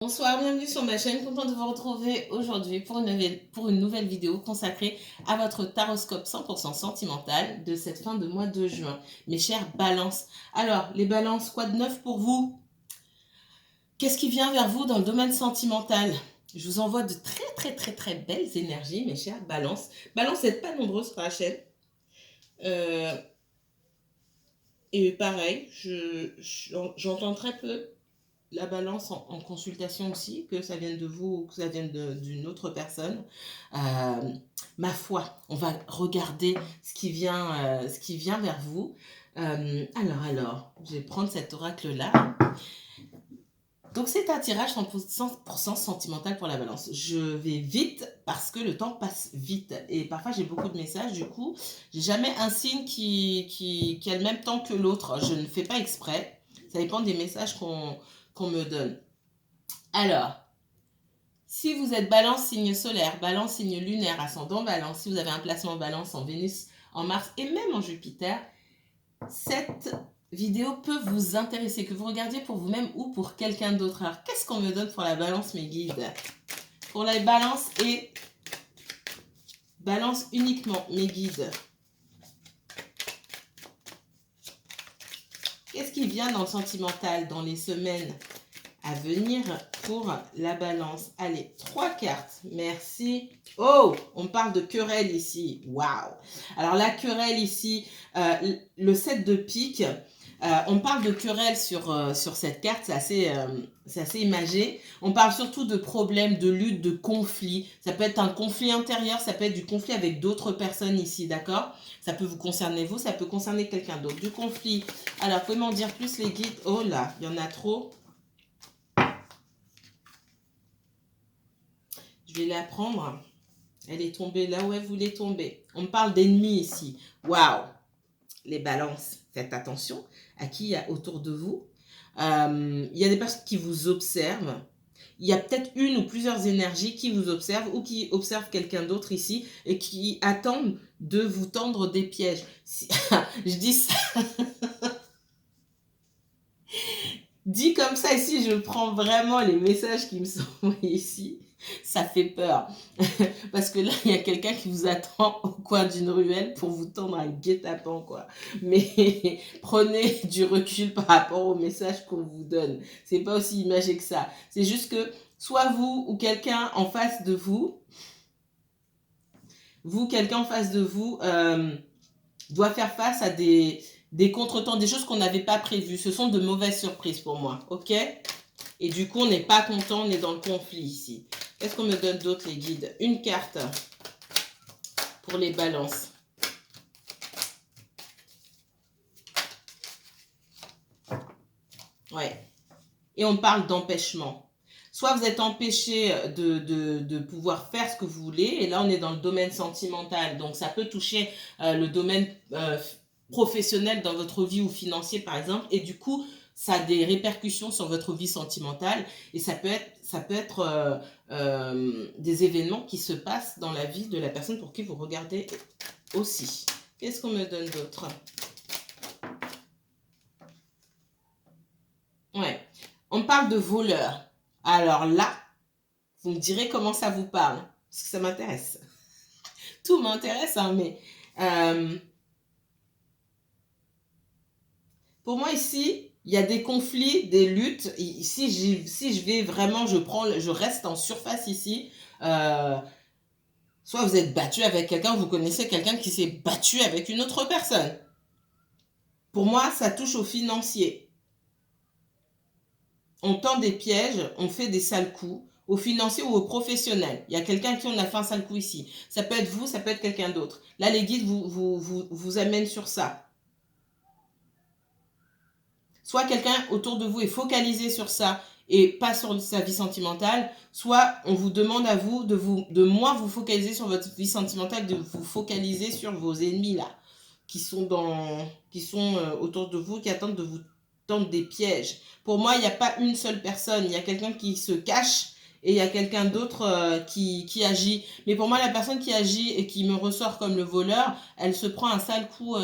Bonsoir, bienvenue sur ma chaîne, contente de vous retrouver aujourd'hui pour une nouvelle vidéo consacrée à votre taroscope 100% sentimental de cette fin de mois de juin. Mes chers balances, alors les balances, quoi de neuf pour vous? Qu'est-ce qui vient vers vous dans le domaine sentimental? Je vous envoie de très belles énergies, mes chers balances. Balance, n'êtes pas nombreuses sur la chaîne. Et pareil, j'entends très peu la balance en consultation aussi, que ça vienne de vous ou que ça vienne d'une autre personne. Ma foi, on va regarder ce qui vient vers vous. Alors, je vais prendre cet oracle-là. Donc, c'est un tirage 100% sentimental pour la balance. Je vais vite parce que le temps passe vite. Et parfois, j'ai beaucoup de messages. Du coup, j'ai jamais un signe qui a le même temps que l'autre. Je ne fais pas exprès. Ça dépend des messages qu'on me donne. Alors, si vous êtes balance signe solaire, balance signe lunaire, ascendant balance, si vous avez un placement balance en Vénus, en Mars et même en Jupiter, cette vidéo peut vous intéresser, que vous regardiez pour vous-même ou pour quelqu'un d'autre. Alors, qu'est-ce qu'on me donne pour la balance, mes guides? Pour la balance et balance uniquement, mes guides. Qu'est-ce qui vient dans le sentimental, dans les semaines à venir pour la balance? Allez, 3 cartes. Merci. Oh, on parle de querelle ici. Waouh. Alors, la querelle ici, le 7 de pique. On parle de querelle sur cette carte, c'est assez imagé. On parle surtout de problèmes, de lutte, de conflits. Ça peut être un conflit intérieur, ça peut être du conflit avec d'autres personnes ici, d'accord? Ça peut vous concerner vous, ça peut concerner quelqu'un d'autre. Du conflit. Alors, pouvez m'en dire plus les guides? Oh là, il y en a trop. Je vais la prendre. Elle est tombée là où elle voulait tomber. On parle d'ennemis ici. Waouh! Les balances, faites attention à qui il y a autour de vous. Il y a des personnes qui vous observent. Il y a peut-être une ou plusieurs énergies qui vous observent ou qui observent quelqu'un d'autre ici et qui attendent de vous tendre des pièges. Je dis ça. Dit comme ça ici, je prends vraiment les messages qui me sont envoyés ici. Ça fait peur. Parce que là, il y a quelqu'un qui vous attend au coin d'une ruelle pour vous tendre un guet-apens, quoi. Mais prenez du recul par rapport aux messages qu'on vous donne. C'est pas aussi imagé que ça. C'est juste que soit vous ou quelqu'un en face de vous, quelqu'un en face de vous doit faire face à des contretemps, des choses qu'on n'avait pas prévues. Ce sont de mauvaises surprises pour moi, ok? Et du coup, on n'est pas content, on est dans le conflit ici. Qu'est-ce qu'on me donne d'autre, les guides? Une carte pour les balances. Ouais. Et on parle d'empêchement. Soit vous êtes empêché de pouvoir faire ce que vous voulez, et là on est dans le domaine sentimental, donc ça peut toucher le domaine professionnel dans votre vie ou financier par exemple, et du coup ça a des répercussions sur votre vie sentimentale, et ça peut être des événements qui se passent dans la vie de la personne pour qui vous regardez aussi. Qu'est-ce qu'on me donne d'autre? Ouais. On parle de voleurs. Alors là, vous me direz comment ça vous parle, parce que ça m'intéresse. Tout m'intéresse, hein, mais pour moi ici, il y a des conflits, des luttes. Si je vais vraiment, je reste en surface ici. Soit vous êtes battu avec quelqu'un, vous connaissez quelqu'un qui s'est battu avec une autre personne. Pour moi, ça touche au financier. On tend des pièges, on fait des sales coups, aux financiers ou aux professionnels. Il y a quelqu'un à qui on a fait un sale coup ici. Ça peut être vous, ça peut être quelqu'un d'autre. Là, les guides vous amènent sur ça. Soit quelqu'un autour de vous est focalisé sur ça et pas sur sa vie sentimentale, soit on vous demande à vous de moins vous focaliser sur votre vie sentimentale, de vous focaliser sur vos ennemis là, qui sont autour de vous, qui attendent de vous tendre des pièges. Pour moi, il n'y a pas une seule personne, il y a quelqu'un qui se cache et il y a quelqu'un d'autre qui agit. Mais pour moi, la personne qui agit et qui me ressort comme le voleur, elle se prend un sale coup.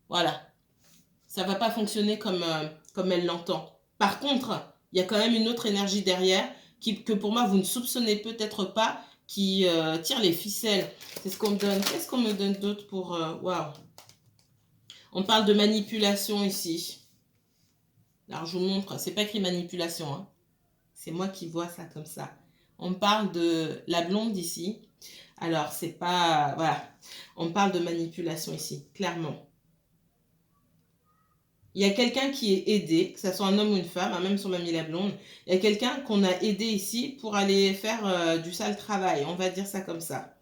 Voilà. Ça va pas fonctionner comme elle l'entend. Par contre, Il y a quand même une autre énergie derrière que pour moi, vous ne soupçonnez peut-être pas, qui tire les ficelles. C'est ce qu'on me donne. Qu'est-ce qu'on me donne d'autre pour... Waouh. On parle de manipulation ici. Alors, je vous montre. C'est pas écrit manipulation. Hein. C'est moi qui vois ça comme ça. On parle de la blonde ici. Alors, c'est pas... Voilà. On parle de manipulation ici, clairement. Il y a quelqu'un qui est aidé, que ce soit un homme ou une femme, hein, même si on m'a mis la blonde. Il y a quelqu'un qu'on a aidé ici pour aller faire du sale travail. On va dire ça comme ça.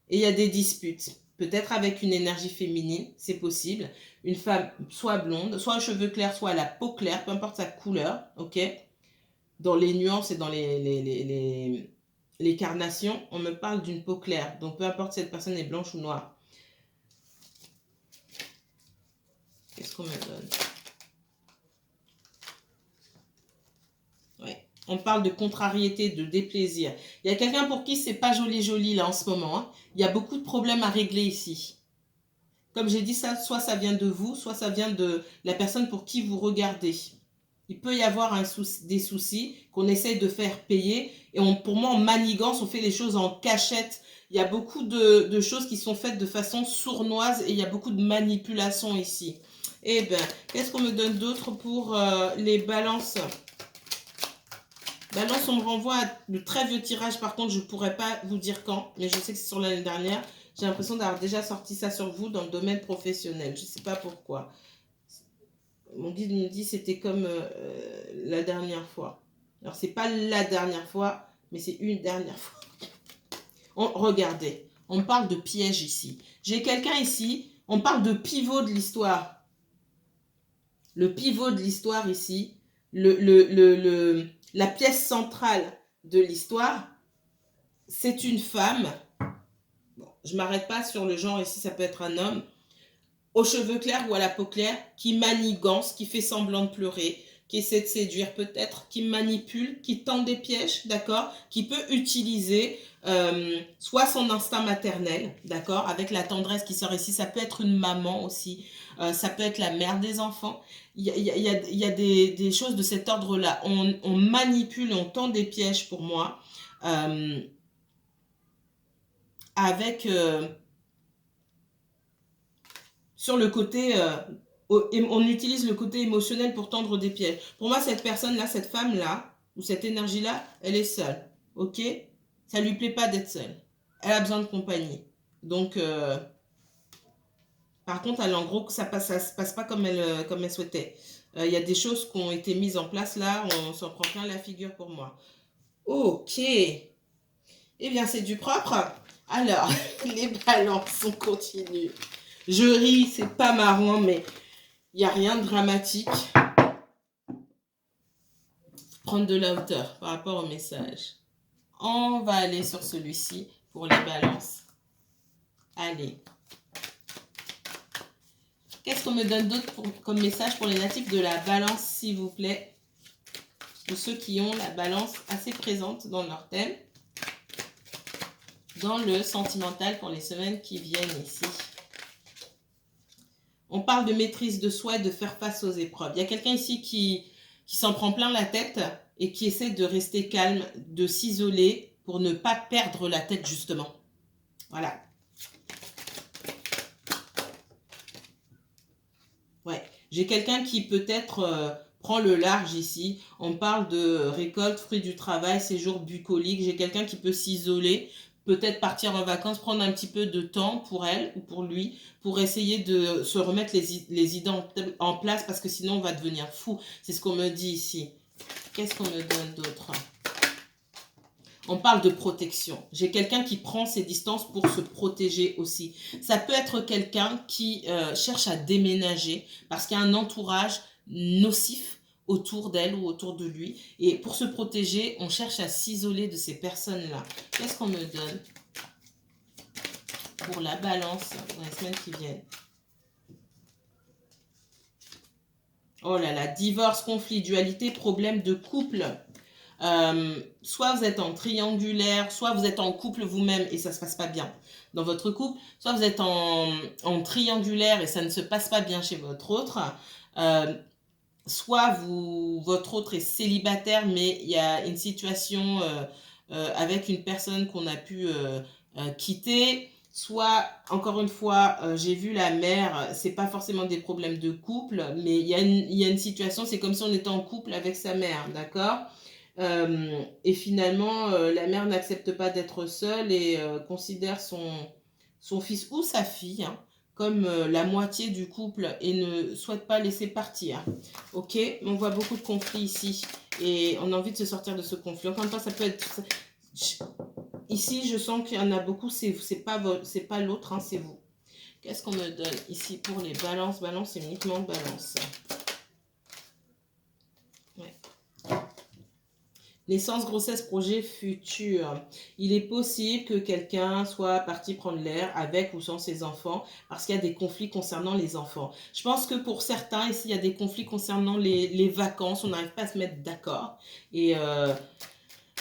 Et il y a des disputes. Peut-être avec une énergie féminine, c'est possible. Une femme soit blonde, soit aux cheveux clairs, soit à la peau claire, peu importe sa couleur, ok? Dans les nuances et dans les carnations, on me parle d'une peau claire. Donc peu importe si cette personne est blanche ou noire. Qu'est-ce qu'on me donne? Ouais. On parle de contrariété, de déplaisir. Il y a quelqu'un pour qui c'est pas joli là en ce moment. Hein. Il y a beaucoup de problèmes à régler ici. Comme j'ai dit, ça, soit ça vient de vous, soit ça vient de la personne pour qui vous regardez. Il peut y avoir des soucis qu'on essaie de faire payer. Et pour moi, en manigance, on fait les choses en cachette. Il y a beaucoup de choses qui sont faites de façon sournoise et il y a beaucoup de manipulation ici. Eh bien, qu'est-ce qu'on me donne d'autre pour les balances? Balance, on me renvoie à de très vieux tirages. Par contre, je ne pourrais pas vous dire quand, mais je sais que c'est sur l'année dernière. J'ai l'impression d'avoir déjà sorti ça sur vous dans le domaine professionnel. Je ne sais pas pourquoi. Mon guide me dit que c'était comme la dernière fois. Alors, c'est pas la dernière fois, mais c'est une dernière fois. Regardez, on parle de piège ici. J'ai quelqu'un ici, on parle de pivot de l'histoire. Le pivot de l'histoire ici, la pièce centrale de l'histoire, c'est une femme. Bon, je ne m'arrête pas sur le genre ici, ça peut être un homme, aux cheveux clairs ou à la peau claire, qui manigance, qui fait semblant de pleurer, qui essaie de séduire peut-être, qui manipule, qui tend des pièges, d'accord, qui peut utiliser soit son instinct maternel, d'accord, avec la tendresse qui sort ici, ça peut être une maman aussi, ça peut être la mère des enfants. Il y a des choses de cet ordre-là. On manipule, on tend des pièges pour moi, avec... sur le côté, on utilise le côté émotionnel pour tendre des pièges. Pour moi, cette personne-là, cette femme-là, ou cette énergie-là, elle est seule, ok? Ça lui plaît pas d'être seule. Elle a besoin de compagnie. Donc, par contre, elle, en gros, ça se passe pas comme elle souhaitait. Il y a des choses qui ont été mises en place là, on s'en prend plein la figure pour moi. Ok. Eh bien, c'est du propre. Alors, les balances, on continue. Je ris, c'est pas marrant, mais il n'y a rien de dramatique. Prendre de la hauteur par rapport au message. On va aller sur celui-ci pour les balances. Allez. Qu'est-ce qu'on me donne d'autre comme message pour les natifs de la balance, s'il vous plaît? Pour ceux qui ont la balance assez présente dans leur thème. Dans le sentimental pour les semaines qui viennent ici. On parle de maîtrise de soi et de faire face aux épreuves. Il y a quelqu'un ici qui s'en prend plein la tête et qui essaie de rester calme, de s'isoler pour ne pas perdre la tête justement. Voilà. Ouais. J'ai quelqu'un qui peut-être prend le large ici. On parle de récolte, fruit du travail, séjour bucolique. J'ai quelqu'un qui peut s'isoler, peut-être partir en vacances, prendre un petit peu de temps pour elle ou pour lui, pour essayer de se remettre les idées en place, parce que sinon on va devenir fou. C'est ce qu'on me dit ici. Qu'est-ce qu'on me donne d'autre? On parle de protection. J'ai quelqu'un qui prend ses distances pour se protéger aussi. Ça peut être quelqu'un qui cherche à déménager parce qu'il y a un entourage nocif autour d'elle ou autour de lui. Et pour se protéger, on cherche à s'isoler de ces personnes-là. Qu'est-ce qu'on me donne pour la balance dans les semaines qui viennent? Oh là là, divorce, conflit, dualité, problème de couple. Soit vous êtes en triangulaire, soit vous êtes en couple vous-même et ça ne se passe pas bien dans votre couple, soit vous êtes en triangulaire et ça ne se passe pas bien chez votre autre. soit votre autre est célibataire, mais il y a une situation avec une personne qu'on a pu quitter. Soit, encore une fois, j'ai vu la mère, c'est pas forcément des problèmes de couple, mais il y a une situation, c'est comme si on était en couple avec sa mère, d'accord? Et finalement, la mère n'accepte pas d'être seule et considère son fils ou sa fille, hein, comme la moitié du couple et ne souhaite pas laisser partir. Ok, on voit beaucoup de conflits ici et on a envie de se sortir de ce conflit. Encore une fois, ça peut être... Ici, je sens qu'il y en a beaucoup, c'est pas l'autre, hein, c'est vous. Qu'est-ce qu'on me donne ici pour les balances? Balance, c'est uniquement balance. Ouais. Naissance, grossesse, projet futur. Il est possible que quelqu'un soit parti prendre l'air avec ou sans ses enfants parce qu'il y a des conflits concernant les enfants. Je pense que pour certains, ici, il y a des conflits concernant les vacances. On n'arrive pas à se mettre d'accord. Et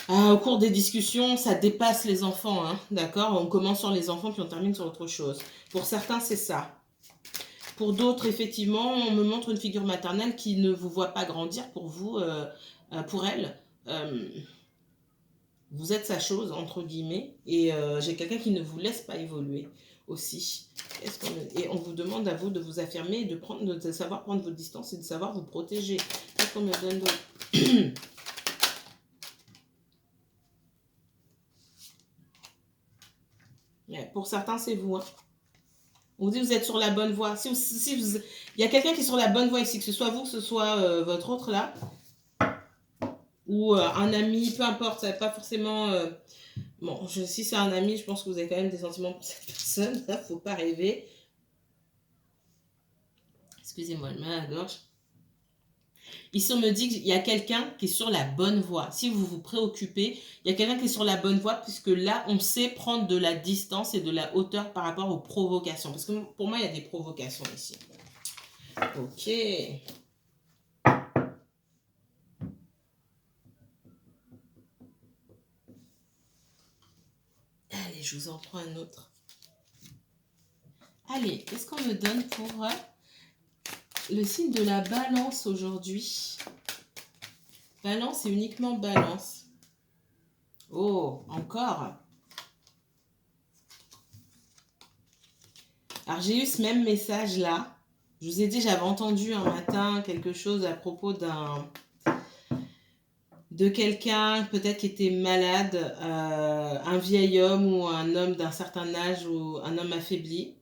au cours des discussions, ça dépasse les enfants. Hein, d'accord? On commence sur les enfants puis on termine sur autre chose. Pour certains, c'est ça. Pour d'autres, effectivement, on me montre une figure maternelle qui ne vous voit pas grandir pour vous, pour elle. Vous êtes sa chose, entre guillemets, et j'ai quelqu'un qui ne vous laisse pas évoluer aussi. Et on vous demande à vous de vous affirmer, et de savoir prendre vos distances et de savoir vous protéger. Qu'est-ce qu'on me donne d'autre? Pour certains, c'est vous. Hein. On vous dit que vous êtes sur la bonne voie. Il y a quelqu'un qui est sur la bonne voie ici, que ce soit vous, que ce soit votre autre là, ou un ami, peu importe, ça n'est pas forcément... Bon, si c'est un ami, je pense que vous avez quand même des sentiments pour cette personne. Il ne faut pas rêver. Excusez-moi, le mal à la gorge. Ici, on me dit qu'il y a quelqu'un qui est sur la bonne voie. Si vous vous préoccupez, il y a quelqu'un qui est sur la bonne voie puisque là, on sait prendre de la distance et de la hauteur par rapport aux provocations. Parce que pour moi, il y a des provocations ici. Ok. Allez, je vous en prends un autre. Allez, qu'est-ce qu'on me donne pour le signe de la balance aujourd'hui? Balance et uniquement balance. Oh, encore. Alors, j'ai eu ce même message là. Je vous ai dit, j'avais entendu un matin quelque chose à propos de quelqu'un peut-être qui était malade, un vieil homme ou un homme d'un certain âge ou un homme affaibli.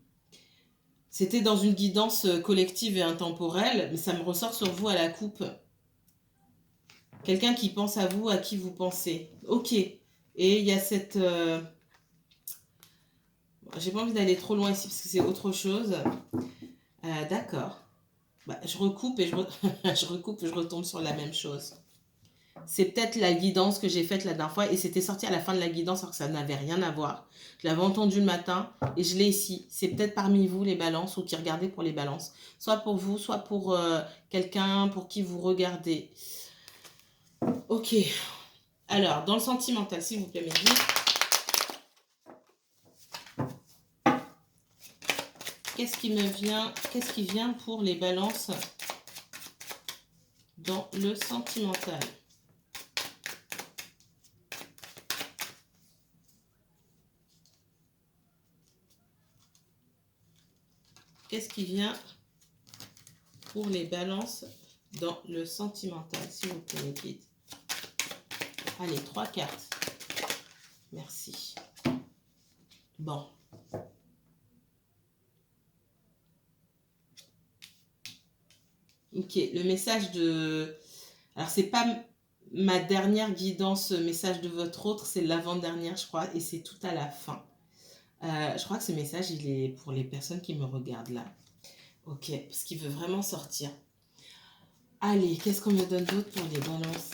C'était dans une guidance collective et intemporelle, mais ça me ressort sur vous à la coupe. Quelqu'un qui pense à vous, à qui vous pensez. Ok. Et il y a cette... J'ai pas envie d'aller trop loin ici parce que c'est autre chose. D'accord. Bah, je recoupe et je recoupe et je retombe sur la même chose. C'est peut-être la guidance que j'ai faite la dernière fois et c'était sorti à la fin de la guidance alors que ça n'avait rien à voir. Je l'avais entendu le matin et je l'ai ici. C'est peut-être parmi vous les balances ou qui regardez pour les balances. Soit pour vous, soit pour quelqu'un pour qui vous regardez. Ok. Alors, dans le sentimental, s'il vous plaît, Mehdi. Qu'est-ce qui vient pour les balances dans le sentimental? Qu'est-ce qui vient pour les balances dans le sentimental, s'il vous plaît, mes guides? Allez, 3 cartes. Merci. Bon. Ok, le message de... Alors, c'est pas ma dernière guidance, message de votre autre, c'est l'avant-dernière, je crois, et c'est tout à la fin. Je crois que ce message, il est pour les personnes qui me regardent là. Ok, parce qu'il veut vraiment sortir. Allez, qu'est-ce qu'on me donne d'autre pour les balances?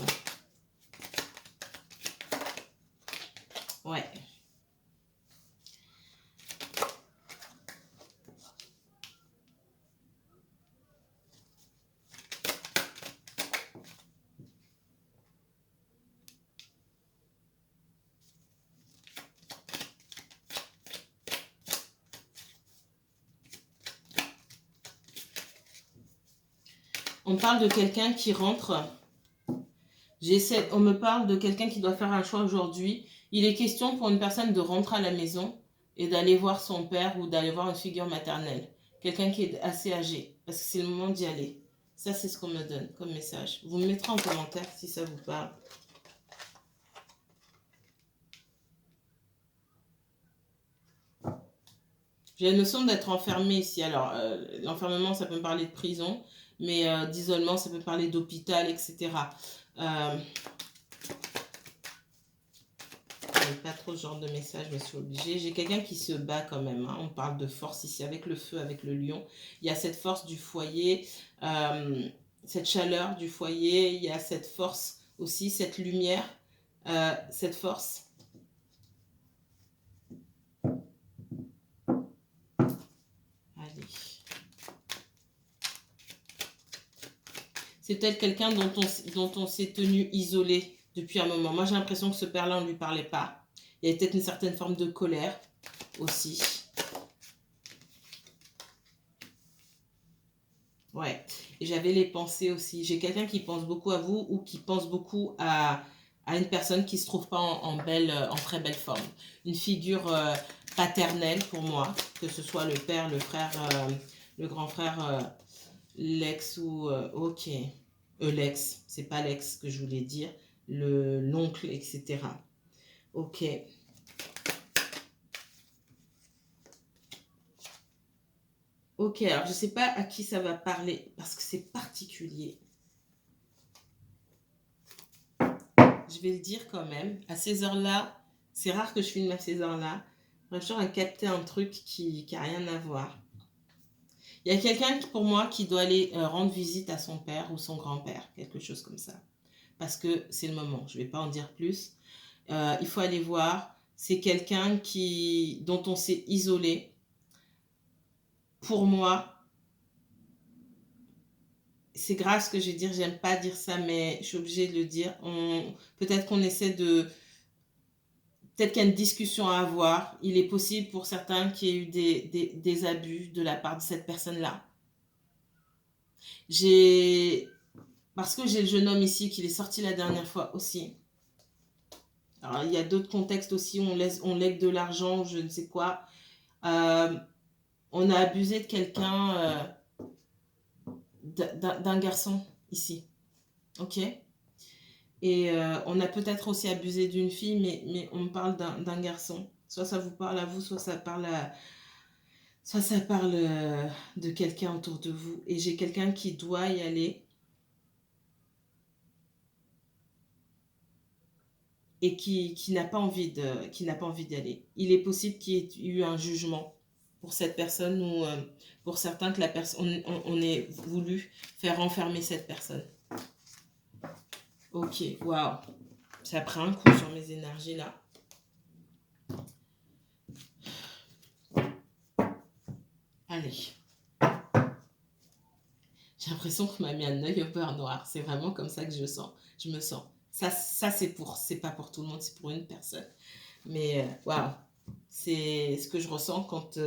Ouais. On parle de quelqu'un qui rentre. On me parle de quelqu'un qui doit faire un choix aujourd'hui. Il est question pour une personne de rentrer à la maison et d'aller voir son père ou d'aller voir une figure maternelle. Quelqu'un qui est assez âgé, parce que c'est le moment d'y aller. Ça, c'est ce qu'on me donne comme message. Vous me mettrez en commentaire si ça vous parle. J'ai la notion d'être enfermé ici. Alors, l'enfermement, ça peut me parler de prison, mais d'isolement, ça peut parler d'hôpital, etc. Pas trop ce genre de message, mais je suis obligée. J'ai quelqu'un qui se bat quand même. Hein. On parle de force ici, avec le feu, avec le lion. Il y a cette force du foyer, cette chaleur du foyer. Il y a cette force aussi, cette lumière, cette force. Allez. C'est peut-être quelqu'un dont on s'est tenu isolé depuis un moment. Moi, j'ai l'impression que ce père-là, on ne lui parlait pas. Il y a peut-être une certaine forme de colère aussi. Ouais. Et j'avais les pensées aussi. J'ai quelqu'un qui pense beaucoup à vous ou qui pense beaucoup à une personne qui ne se trouve pas en très belle forme. Une figure paternelle pour moi, que ce soit le père, le frère, le grand frère, l'ex ou... ok. L'ex, c'est pas l'ex que je voulais dire. L'oncle, etc. Ok. Ok, alors je ne sais pas à qui ça va parler parce que c'est particulier. Je vais le dire quand même. À ces heures-là, c'est rare que je filme à ces heures-là. J'arrive toujours à capter un truc qui n'a rien à voir. Il y a quelqu'un pour moi qui doit aller rendre visite à son père ou son grand-père, quelque chose comme ça. Parce que c'est le moment. Je ne vais pas en dire plus. Il faut aller voir. C'est quelqu'un dont on s'est isolé. Pour moi, c'est grave ce que je vais dire, j'aime pas dire ça, mais je suis obligée de le dire. Peut-être qu'on essaie de... Peut-être qu'il y a une discussion à avoir. Il est possible pour certains qu'il y ait eu des abus de la part de cette personne-là. Parce que j'ai le jeune homme ici qui est sorti la dernière fois aussi. Alors, il y a d'autres contextes aussi où on lègue de l'argent, je ne sais quoi. On a abusé de quelqu'un, d'un garçon ici. Ok ? Et on a peut-être aussi abusé d'une fille, mais on parle d'un garçon. Soit ça vous parle à vous, soit ça parle de quelqu'un autour de vous. Et j'ai quelqu'un qui doit y aller et qui n'a pas envie d'y aller. Il est possible qu'il y ait eu un jugement pour cette personne ou pour certains que on ait voulu faire enfermer cette personne. Ok, waouh. Ça prend un coup sur mes énergies là. Allez. J'ai l'impression qu'on m'a mis un œil au beurre noir. C'est vraiment comme ça que je me sens. Ça c'est pas pour tout le monde, c'est pour une personne. Mais waouh, c'est ce que je ressens quand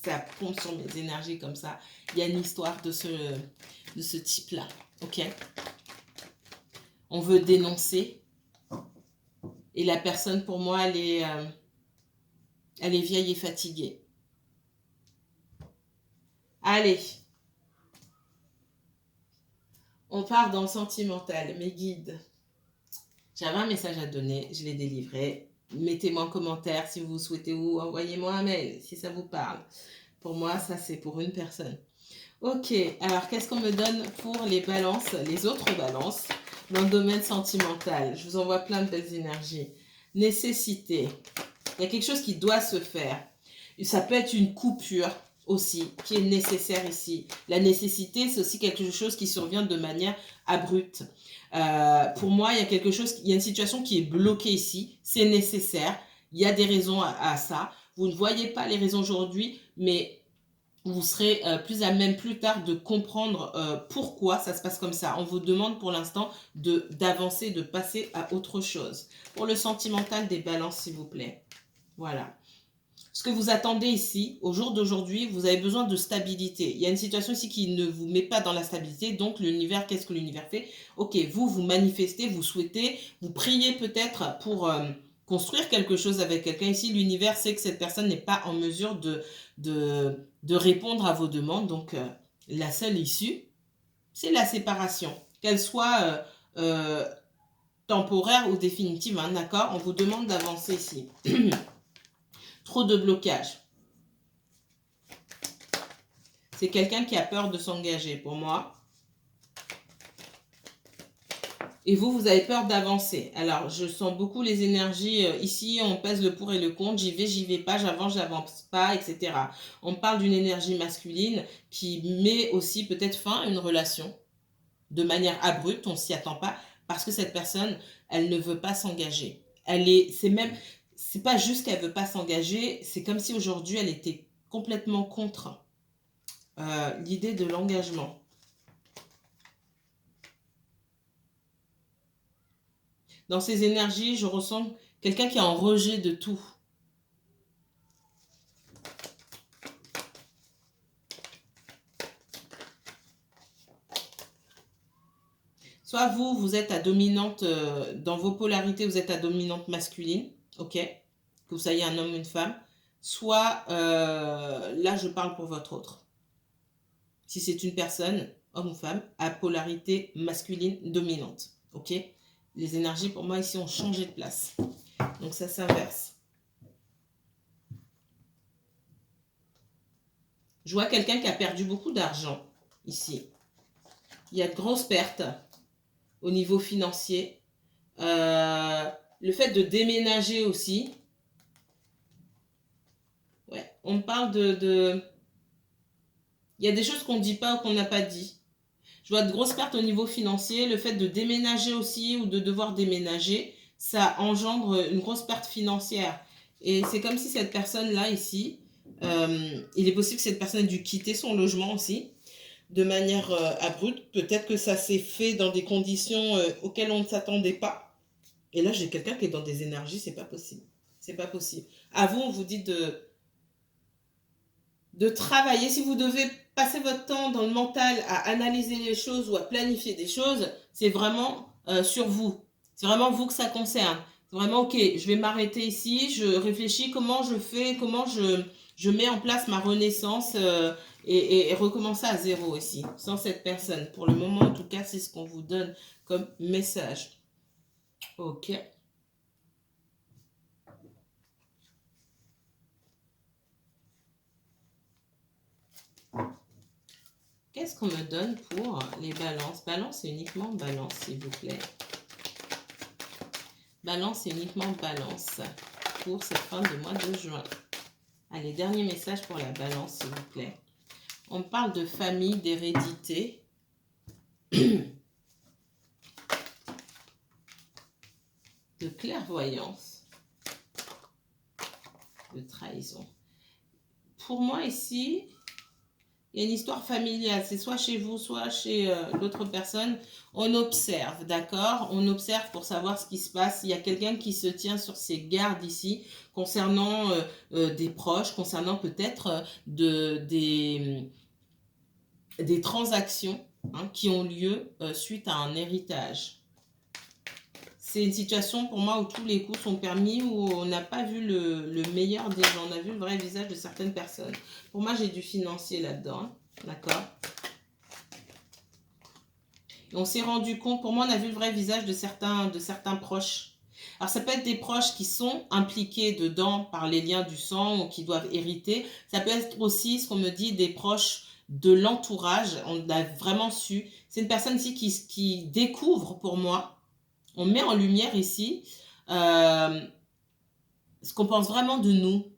ça pompe sur mes énergies comme ça. Il y a une histoire de ce type-là. Ok. On veut dénoncer. Et la personne, pour moi, elle est vieille et fatiguée. Allez. On part dans le sentimental. Mes guides. J'avais un message à donner. Je l'ai délivré. Mettez-moi en commentaire si vous souhaitez ou envoyez-moi un mail si ça vous parle. Pour moi, ça, c'est pour une personne. Ok. Alors, qu'est-ce qu'on me donne pour les balances, les autres balances dans le domaine sentimental? Je vous envoie plein de belles énergies. Nécessité. Il y a quelque chose qui doit se faire. Ça peut être une coupure aussi qui est nécessaire ici. La nécessité, c'est aussi quelque chose qui survient de manière abrupte. Pour moi, il y a une situation qui est bloquée ici. C'est nécessaire. Il y a des raisons à ça. Vous ne voyez pas les raisons aujourd'hui, mais vous serez plus à même plus tard de comprendre pourquoi ça se passe comme ça. On vous demande pour l'instant d'avancer, de passer à autre chose. Pour le sentimental des balances, s'il vous plaît. Voilà. Ce que vous attendez ici, au jour d'aujourd'hui, vous avez besoin de stabilité. Il y a une situation ici qui ne vous met pas dans la stabilité. Donc, l'univers, qu'est-ce que l'univers fait? Ok, vous manifestez, vous souhaitez, vous priez peut-être pour construire quelque chose avec quelqu'un. Ici, l'univers sait que cette personne n'est pas en mesure de répondre à vos demandes. Donc, la seule issue, c'est la séparation. Qu'elle soit temporaire ou définitive, hein, d'accord? On vous demande d'avancer ici. Trop de blocage. C'est quelqu'un qui a peur de s'engager pour moi. Et vous, vous avez peur d'avancer. Alors, je sens beaucoup les énergies. Ici, on pèse le pour et le contre. J'y vais pas, j'avance pas, etc. On parle d'une énergie masculine qui met aussi peut-être fin à une relation de manière abrupte. On ne s'y attend pas parce que cette personne, elle ne veut pas s'engager. C'est pas juste qu'elle veut pas s'engager. C'est comme si aujourd'hui, elle était complètement contre l'idée de l'engagement. Dans ces énergies, je ressens quelqu'un qui est en rejet de tout. Soit vous êtes à dominante, dans vos polarités, vous êtes à dominante masculine, ok? Que vous soyez un homme ou une femme. Soit, là, je parle pour votre autre. Si c'est une personne, homme ou femme, à polarité masculine dominante, ok? Les énergies, pour moi, ici, ont changé de place. Donc, ça s'inverse. Je vois quelqu'un qui a perdu beaucoup d'argent, ici. Il y a de grosses pertes au niveau financier. Le fait de déménager aussi. Ouais, on parle Il y a des choses qu'on ne dit pas ou qu'on n'a pas dit. Je vois de grosses pertes au niveau financier. Le fait de déménager aussi ou de devoir déménager, ça engendre une grosse perte financière. Et c'est comme si cette personne-là, ici, il est possible que cette personne ait dû quitter son logement aussi de manière abrupte. Peut-être que ça s'est fait dans des conditions auxquelles on ne s'attendait pas. Et là, j'ai quelqu'un qui est dans des énergies, c'est pas possible. C'est pas possible. À vous, on vous dit de travailler. Si vous devez passer votre temps dans le mental à analyser les choses ou à planifier des choses, c'est vraiment sur vous. C'est vraiment vous que ça concerne. C'est vraiment, ok, je vais m'arrêter ici, je réfléchis comment je fais, comment je mets en place ma renaissance et recommencer à zéro ici, sans cette personne. Pour le moment, en tout cas, c'est ce qu'on vous donne comme message. Ok. Qu'est-ce qu'on me donne pour les balances? Balance et uniquement balance, s'il vous plaît. Balance et uniquement balance pour cette fin de mois de juin. Allez, dernier message pour la balance, s'il vous plaît. On parle de famille, d'hérédité. De clairvoyance. De trahison. Pour moi, ici, il y a une histoire familiale. C'est soit chez vous, soit chez l'autre personne. On observe, d'accord? On observe pour savoir ce qui se passe. Il y a quelqu'un qui se tient sur ses gardes ici concernant des proches, concernant peut-être des transactions qui ont lieu suite à un héritage. C'est une situation pour moi où tous les coups sont permis, où on n'a pas vu le meilleur des gens. On a vu le vrai visage de certaines personnes. Pour moi, j'ai du financier là-dedans. D'accord? On s'est rendu compte, pour moi, on a vu le vrai visage de certains proches. Alors, ça peut être des proches qui sont impliqués dedans par les liens du sang ou qui doivent hériter. Ça peut être aussi, ce qu'on me dit, des proches de l'entourage. On a vraiment su. C'est une personne ici qui découvre pour moi. On met en lumière ici ce qu'on pense vraiment de nous.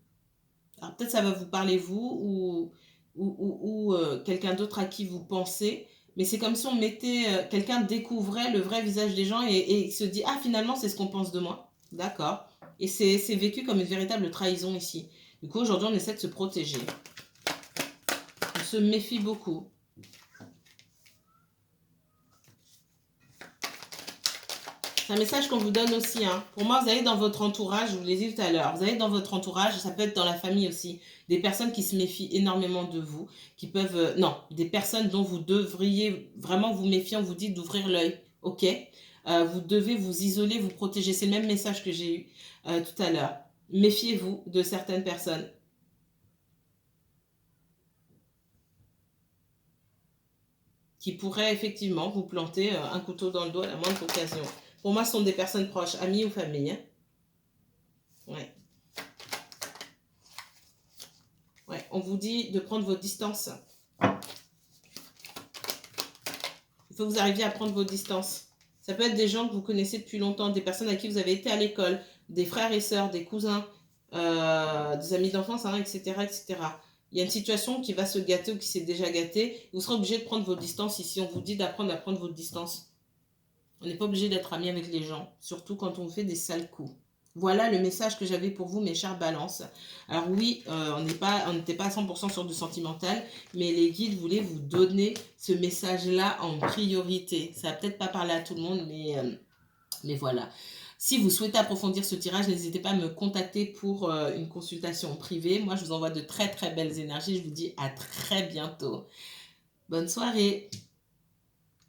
Alors, peut-être ça va vous parler vous ou quelqu'un d'autre à qui vous pensez. Mais c'est comme si on mettait, quelqu'un découvrait le vrai visage des gens et se dit, ah finalement c'est ce qu'on pense de moi. D'accord. Et c'est vécu comme une véritable trahison ici. Du coup aujourd'hui on essaie de se protéger. On se méfie beaucoup. C'est un message qu'on vous donne aussi. Hein. Pour moi, vous avez dans votre entourage, je vous l'ai dit tout à l'heure, vous avez dans votre entourage, ça peut être dans la famille aussi, des personnes qui se méfient énormément de vous, qui peuvent... non, des personnes dont vous devriez vraiment vous méfier, on vous dit d'ouvrir l'œil, ok. Vous devez vous isoler, vous protéger. C'est le même message que j'ai eu tout à l'heure. Méfiez-vous de certaines personnes. Qui pourraient effectivement vous planter un couteau dans le dos à la moindre occasion. Pour moi, ce sont des personnes proches, amis ou famille. Hein. Ouais. Ouais, on vous dit de prendre vos distances. Il faut que vous arriviez à prendre vos distances. Ça peut être des gens que vous connaissez depuis longtemps, des personnes à qui vous avez été à l'école, des frères et sœurs, des cousins, des amis d'enfance, hein, etc., etc. Il y a une situation qui va se gâter ou qui s'est déjà gâtée. Vous serez obligé de prendre vos distances ici. On vous dit d'apprendre à prendre vos distances. On n'est pas obligé d'être ami avec les gens, surtout quand on fait des sales coups. Voilà le message que j'avais pour vous, mes chères balances. Alors oui, on n'était pas à 100% sur du sentimental, mais les guides voulaient vous donner ce message-là en priorité. Ça va peut-être pas parler à tout le monde, mais voilà. Si vous souhaitez approfondir ce tirage, n'hésitez pas à me contacter pour une consultation privée. Moi, je vous envoie de très très belles énergies. Je vous dis à très bientôt. Bonne soirée.